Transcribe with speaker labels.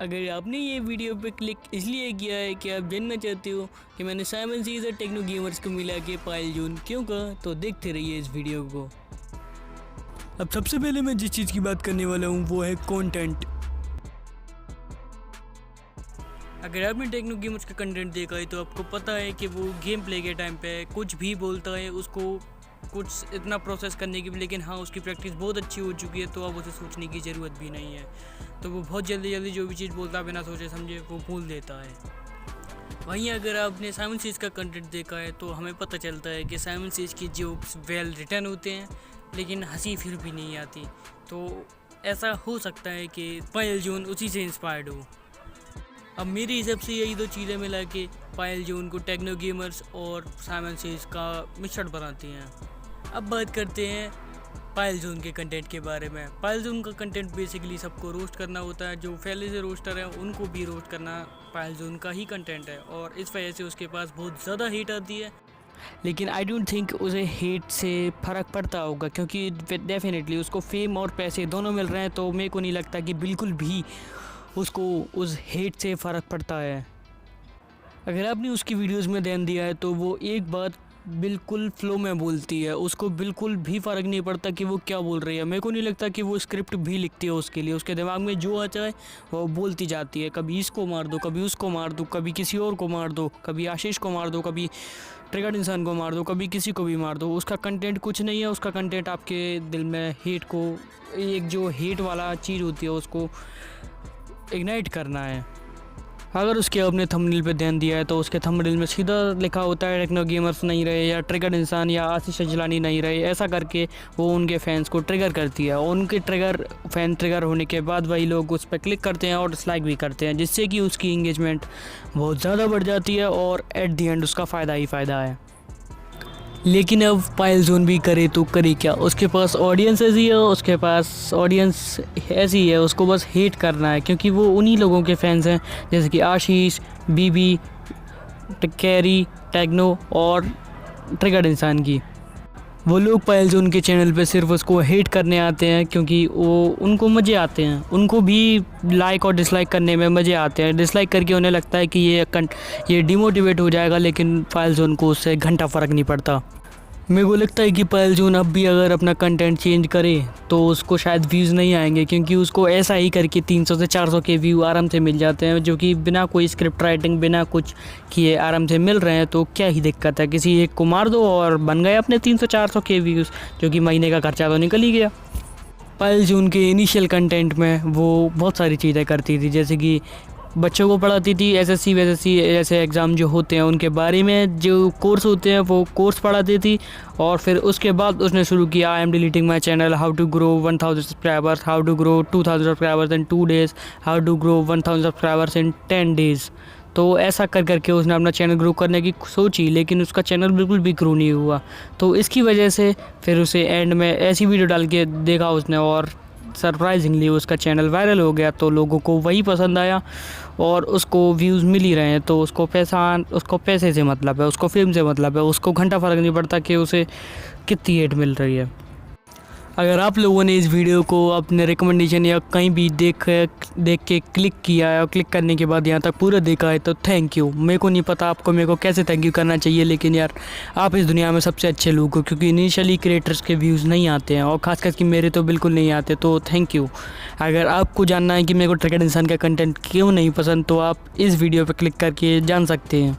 Speaker 1: अगर आपने ये वीडियो पे क्लिक इसलिए किया है कि आप जानना चाहते हो कि मैंने साइमन सीज और टेक्नो गेमर्स को मिला के पायल जून क्यों कहा, तो देखते रहिए इस वीडियो को। अब सबसे पहले मैं जिस चीज़ की बात करने वाला हूँ वो है कंटेंट। अगर आपने टेक्नो गेमर्स का कंटेंट देखा है तो आपको पता है कि वो गेम प्ले के टाइम पे कुछ भी बोलता है, उसको कुछ इतना प्रोसेस करने की भी, लेकिन हाँ उसकी प्रैक्टिस बहुत अच्छी हो चुकी है तो अब उसे सोचने की ज़रूरत भी नहीं है। तो वो बहुत जल्दी जो भी चीज़ बोलता है बिना सोचे समझे वो बोल देता है। वहीं अगर आपने साइमन सेज का कंटेंट देखा है तो हमें पता चलता है कि साइमन सेज की जोक्स वेल रिटर्न होते हैं लेकिन हंसी फिर भी नहीं आती। तो ऐसा हो सकता है कि पायल जून उसी से इंस्पायर्ड हो। अब मेरे हिसाब से यही दो चीज़ें मिला के पायल जून को टेक्नो गेमर्स और साइमन सेज का मिश्रण बनाती हैं। अब बात करते हैं पायल जून के कंटेंट के बारे में। पायल जून का कंटेंट बेसिकली सबको रोस्ट करना होता है, जो पहले से रोस्टर हैं उनको भी रोस्ट करना पायल जून का ही कंटेंट है और इस वजह से उसके पास बहुत ज़्यादा हेट आती है। लेकिन आई डोंट थिंक उसे हेट से फ़र्क पड़ता होगा क्योंकि डेफिनेटली उसको फेम और पैसे दोनों मिल रहे हैं, तो मेरे को नहीं लगता कि बिल्कुल भी उसको उस हेट से फ़र्क पड़ता है। अगर आपने उसकी वीडियोस में ध्यान दिया है तो वो एक बात बिल्कुल फ्लो में बोलती है, उसको बिल्कुल भी फ़र्क नहीं पड़ता कि वो क्या बोल रही है। मेरे को नहीं लगता कि वो स्क्रिप्ट भी लिखती है उसके लिए, उसके दिमाग में जो आता है वो बोलती जाती है। कभी इसको मार दो, कभी उसको मार दो, कभी किसी और को मार दो, कभी आशीष को मार दो, कभी ट्रिगर्ड इंसान को मार दो, कभी किसी को भी मार दो। उसका कंटेंट कुछ नहीं है, उसका कंटेंट आपके दिल में हेट को, एक जो हेट वाला चीज़ होती है उसको इग्नाइट करना है। अगर उसके आपने थंबनेल पे ध्यान दिया है तो उसके थंबनेल में सीधा लिखा होता है टेक्नो गेमर्स नहीं रहे या ट्रिगर्ड इंसान या आशीष अजलानी नहीं रहे। ऐसा करके वो उनके फैंस को ट्रिगर करती है और उनके फैन ट्रिगर होने के बाद वही लोग उस पर क्लिक करते हैं और डिसलाइक भी करते हैं, जिससे कि उसकी इंगेजमेंट बहुत ज़्यादा बढ़ जाती है और एट दी एंड उसका फ़ायदा ही फ़ायदा है। लेकिन अब पायल जून भी करे तो करे क्या, उसके पास ऑडियंस ऐसी है, उसके पास ऑडियंस ऐसी है, उसको बस हेट करना है क्योंकि वो उन्हीं लोगों के फैंस हैं जैसे कि आशीष, बीबी, कैरी, टेक्नो और ट्रिगर्ड इंसान की। वो लोग पायल जून के चैनल पे सिर्फ उसको हेट करने आते हैं क्योंकि वो उनको मज़े आते हैं, उनको भी लाइक और डिसलाइक करने में मज़े आते हैं। डिसलाइक करके उन्हें लगता है कि ये डिमोटिवेट हो जाएगा, लेकिन पायल जून को उससे घंटा फ़र्क नहीं पड़ता। मेरे को लगता है कि पायल जून अब भी अगर अपना कंटेंट चेंज करे तो उसको शायद व्यूज़ नहीं आएंगे क्योंकि उसको ऐसा ही करके 300 से 400 के व्यू आराम से मिल जाते हैं, जो कि बिना कोई स्क्रिप्ट राइटिंग बिना कुछ किए आराम से मिल रहे हैं। तो क्या ही दिक्कत है, किसी एक को मार दो और बन गए अपने 300-400 के व्यूज़, जो कि महीने का खर्चा तो निकल ही गया। पायल जून के इनिशियल कंटेंट में वो बहुत सारी चीज़ें करती थी, जैसे कि बच्चों को पढ़ाती थी एसएससी वैसे ऐसे एग्ज़ाम जो होते हैं उनके बारे में, जो कोर्स होते हैं वो कोर्स पढ़ाती थी। और फिर उसके बाद उसने शुरू किया I am deleting my channel, how to grow 1000 subscribers, how to grow 2000 subscribers in 2 days, how to grow 1000 subscribers in 10 days। तो ऐसा कर करके उसने अपना चैनल ग्रो करने की सोची, लेकिन उसका चैनल बिल्कुल भी ग्रो नहीं हुआ। तो इसकी वजह से फिर उसे एंड में ऐसी वीडियो डाल के देखा उसने और सरप्राइजिंगली उसका चैनल वायरल हो गया। तो लोगों को वही पसंद आया और उसको व्यूज़ मिल ही रहे हैं, तो उसको पैसे से मतलब है, उसको फेम से मतलब है, उसको घंटा फ़र्क नहीं पड़ता कि उसे कितनी हेट मिल रही है। अगर आप लोगों ने इस वीडियो को अपने रिकमेंडेशन या कहीं भी देख के क्लिक किया है और क्लिक करने के बाद यहाँ तक पूरा देखा है तो थैंक यू। मेरे को नहीं पता मेरे को कैसे थैंक यू करना चाहिए, लेकिन यार आप इस दुनिया में सबसे अच्छे लोग हो, क्योंकि इनिशियली क्रिएटर्स के व्यूज़ नहीं आते हैं और ख़ास करके मेरे तो बिल्कुल नहीं आते। तो थैंक यू। अगर आपको जानना है कि मेरे को ट्रिगर्ड इंसान का कंटेंट क्यों नहीं पसंद तो आप इस वीडियो पर क्लिक करके जान सकते हैं।